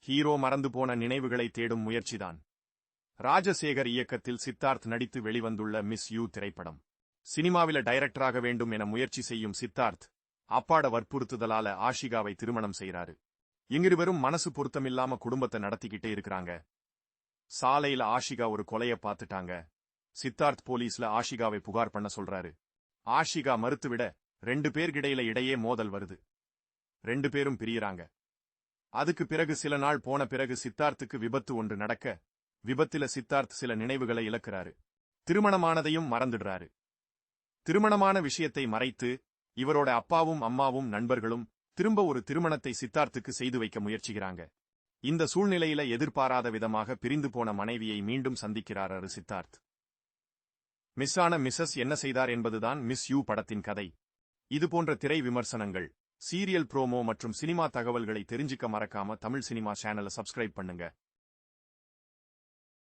Hero மறந்து போன நினைவுகளை தேடும் முயற்சிதான். ராஜசேகர் இயக்கத்தில் சித்தார்த் நடித்து வெளிவந்துள்ள மிஸ் யூ திரைப்படம். சினிமாவில டைரக்டராக வேண்டும் என முயற்சி செய்யும் சித்தார்த் அப்பாட வற்புறுத்துதலால ஆஷிகாவை திருமணம் செய்யறாரு. இங்கிருவரும் மனசு பொருத்தமில்லாம குடும்பத்தை நடத்திக்கிட்டே இருக்கிறாங்க. சாலையில ஆஷிகா ஒரு கொலைய பார்த்துட்டாங்க. சித்தார்த் போலீஸ்ல ஆஷிகாவை புகார் பண்ண சொல்றாரு. ஆஷிகா மறுத்துவிட 2 பேர்கிடையில இடையே மோதல் வருது. 2 பேரும் பிரியறாங்க. அதுக்கு பிறகு சில நாள் போன பிறகு சித்தார்த்துக்கு விபத்து ஒன்று நடக்க, விபத்தில சித்தார்த் சில நினைவுகளை இழக்கிறாரு. திருமணமானதையும் மறந்துடுறாரு. திருமணமான விஷயத்தை மறைத்து இவரோட அப்பாவும் அம்மாவும் நண்பர்களும் திரும்ப ஒரு திருமணத்தை சித்தார்த்துக்கு செய்து வைக்க முயற்சிக்கிறாங்க. இந்த சூழ்நிலையில எதிர்பாராத விதமாக பிரிந்து போன மனைவியை மீண்டும் சந்திக்கிறார் சித்தார்த். மிஸ்ஸான மிஸ்ஸஸ் என்ன செய்தார் என்பதுதான் மிஸ் யூ படத்தின் கதை. இதுபோன்ற திரை விமர்சனங்கள், சீரியல் ப்ரோமோ மற்றும் சினிமா தகவல்களை தெரிஞ்சுக்க மறக்காம தமிழ் சினிமா சேனலை சப்ஸ்கிரைப் பண்ணுங்க.